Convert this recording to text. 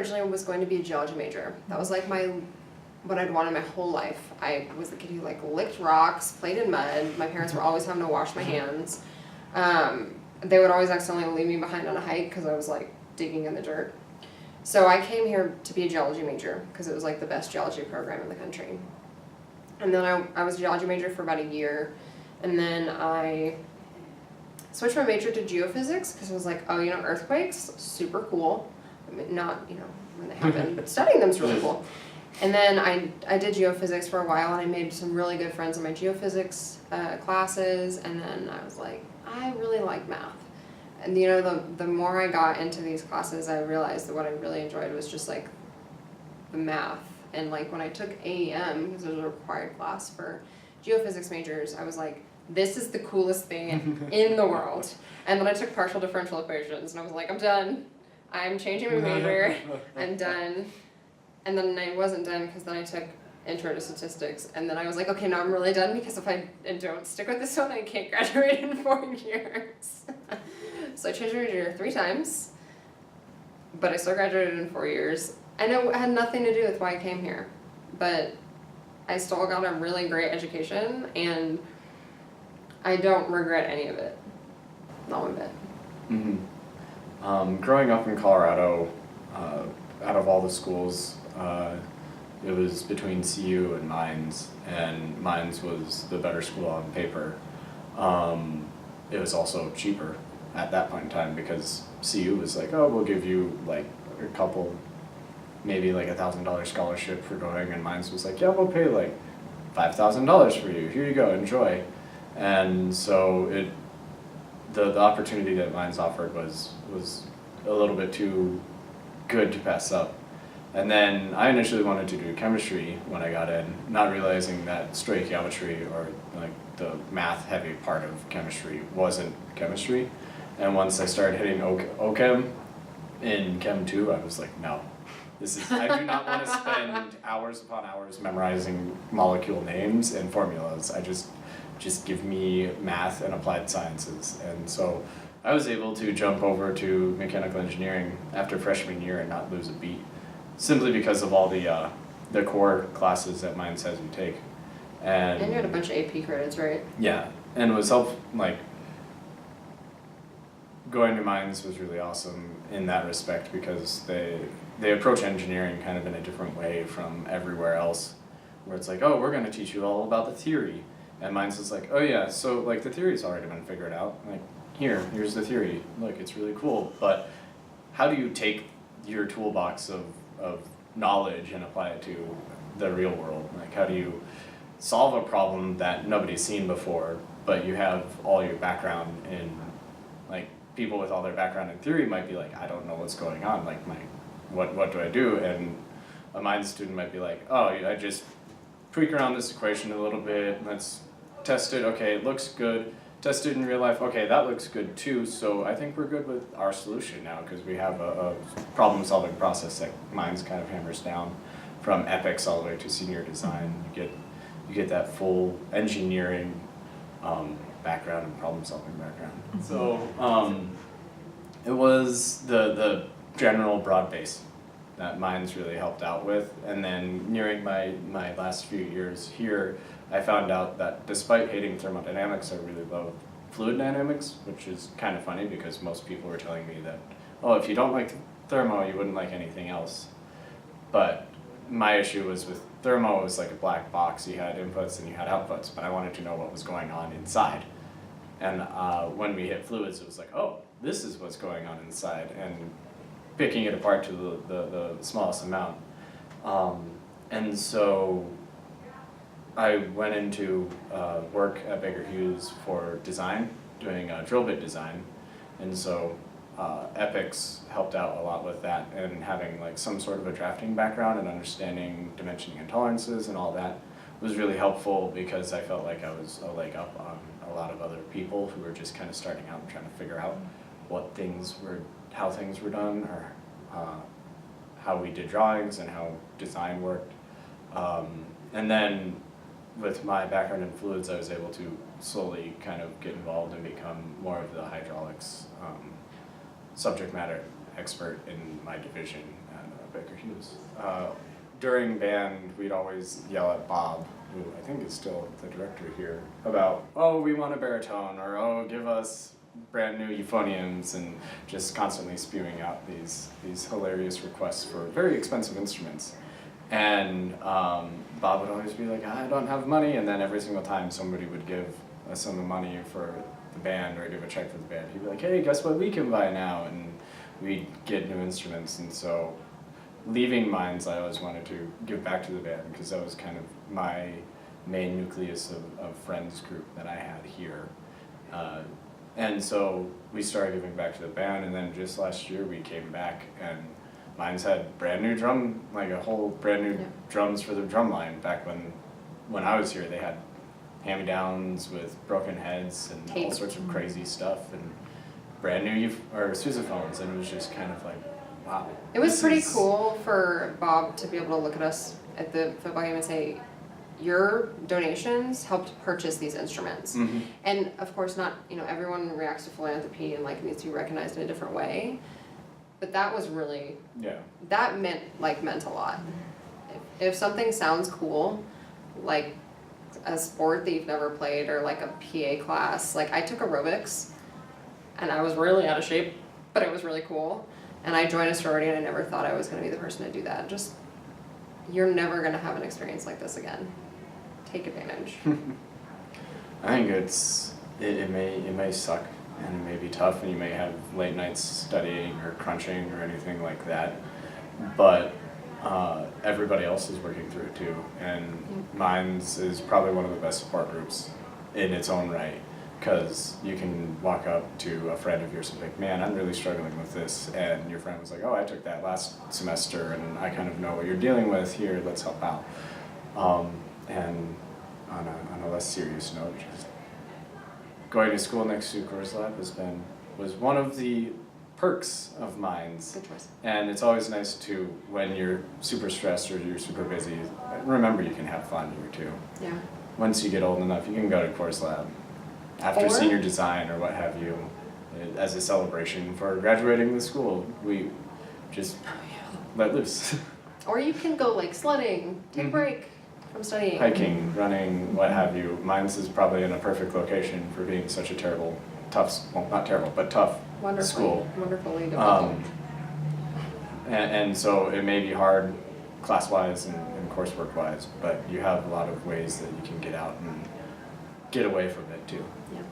originally was going to be a geology major. That was like what I'd wanted my whole life. I was the kid who like licked rocks, played in mud. My parents were always having to wash my hands. They would always accidentally leave me behind on a hike because I was like digging in the dirt. So I came here to be a geology major because it was like the best geology program in the country. And then I was a geology major for about a year, and then I switched my major to geophysics because I was like, oh, earthquakes, super cool. I mean, not, when they happen, but studying them is really cool. And then I did geophysics for a while, and I made some really good friends in my geophysics classes, and then I was like, I really like math. And the more I got into these classes, I realized that what I really enjoyed was just like the math. And like when I took AEM, because it was a required class for geophysics majors, I was like, this is the coolest thing in the world. And then I took partial differential equations, and I was like, I'm done. I'm changing my major. I'm done. And then I wasn't done because then I took intro to statistics, and then I was like, okay, now I'm really done because if I don't stick with this one, I can't graduate in 4 years. So I changed my major 3 times, but I still graduated in 4 years. I know it had nothing to do with why I came here, but I still got a really great education, and I don't regret any of it. Not one bit. Mm-hmm. Growing up in Colorado, out of all the schools, it was between CU and Mines, and Mines was the better school on paper. It was also cheaper at that point in time because CU was like, oh, we'll give you like a couple, maybe like $1,000 scholarship for going, and Mines was like, yeah, we'll pay like $5,000 for you. Here you go, enjoy. And so the opportunity that Mines offered was a little bit too good to pass up. And then I initially wanted to do chemistry when I got in, not realizing that stoichiometry, or like the math heavy part of chemistry, wasn't chemistry. And once I started hitting OChem in Chem 2, I was like, no, I do not want to spend hours upon hours memorizing molecule names and formulas. I just give me math and applied sciences. And so I was able to jump over to mechanical engineering after freshman year and not lose a beat, simply because of all the core classes that Mines has you take. And you had a bunch of AP credits, right? Yeah, and it was like going to Mines was really awesome in that respect because they approach engineering kind of in a different way from everywhere else, where it's like, oh, we're going to teach you all about the theory. And Mines is like, oh yeah, so like the theory's already been figured out. Like, here's the theory. Look, it's really cool. But how do you take your toolbox of knowledge and apply it to the real world? Like, how do you solve a problem that nobody's seen before, but you have all your background in, like, people with all their background in theory might be like, I don't know what's going on. Like, what do I do? And a Mines student might be like, oh, I just tweak around this equation a little bit. Let's test it. Okay, it looks good. Test it in real life. Okay, that looks good too. So I think we're good with our solution now because we have a problem-solving process that Mines kind of hammers down from epics all the way to senior design. You get that full engineering background and problem-solving background. So it was the general broad base that Mines really helped out with. And then nearing my last few years here, I found out that despite hating thermodynamics, I really love fluid dynamics, which is kind of funny because most people were telling me that, oh, if you don't like thermo, you wouldn't like anything else. But my issue was with thermo, it was like a black box. You had inputs and you had outputs, but I wanted to know what was going on inside. And when we hit fluids, it was like, oh, this is what's going on inside, and picking it apart to the smallest amount. And so I went into work at Baker Hughes for design, doing drill bit design. And so Epics helped out a lot with that, and having like some sort of a drafting background and understanding dimensioning and tolerances and all that was really helpful because I felt like I was a leg up on a lot of other people who were just kind of starting out and trying to figure out how things were done, or how we did drawings and how design worked. And then with my background in fluids, I was able to slowly kind of get involved and become more of the hydraulics subject matter expert in my division at Baker Hughes. During band, we'd always yell at Bob, who I think is still the director here, about, oh, we want a baritone, or oh, give us brand new euphoniums, and just constantly spewing out these hilarious requests for very expensive instruments. And Bob would always be like, I don't have money, and then every single time somebody would give a sum of money for the band or give a check for the band, he'd be like, hey, guess what we can buy now? And we'd get new instruments. And so leaving Minds, I always wanted to give back to the band because that was kind of my main nucleus of friends group that I had here. And so we started giving back to the band, and then just last year we came back and Minds had brand new drum, like a whole brand new drums for the drum line. Back when I was here, they had hand-me-downs with broken heads and all sorts of crazy stuff, and brand new sousaphones, and it was just kind of like, wow. It was pretty cool for Bob to be able to look at us at the football game and say, your donations helped purchase these instruments. Mm-hmm. And of course not, everyone reacts to philanthropy and like needs to be recognized in a different way. But that was really, that meant a lot. If something sounds cool, like a sport that you've never played or like a PA class, like I took aerobics and I was really out of shape, but it was really cool. And I joined a sorority and I never thought I was gonna be the person to do that. Just, you're never gonna have an experience like this again. Take advantage. I think it may suck and it may be tough and you may have late nights studying or crunching or anything like that, but everybody else is working through it too, and Minds is probably one of the best support groups in its own right, because you can walk up to a friend of yours and be like, man, I'm really struggling with this, and your friend was like, oh, I took that last semester and I kind of know what you're dealing with, here, let's help out. And on a less serious note, just going to school next to Course Lab was one of the perks of Minds. Good choice. And it's always nice to, when you're super stressed or you're super busy, remember you can have fun here too. Yeah. Once you get old enough, you can go to Course Lab after senior design or what have you, as a celebration for graduating the school. We just let loose. Or you can go like sledding, take a break from studying. Hiking, running, what have you. Minds is probably in a perfect location for being such a tough, well, not terrible, but tough school. Wonderfully difficult. And so it may be hard class-wise and coursework-wise, but you have a lot of ways that you can get out and get away from it too. Yeah.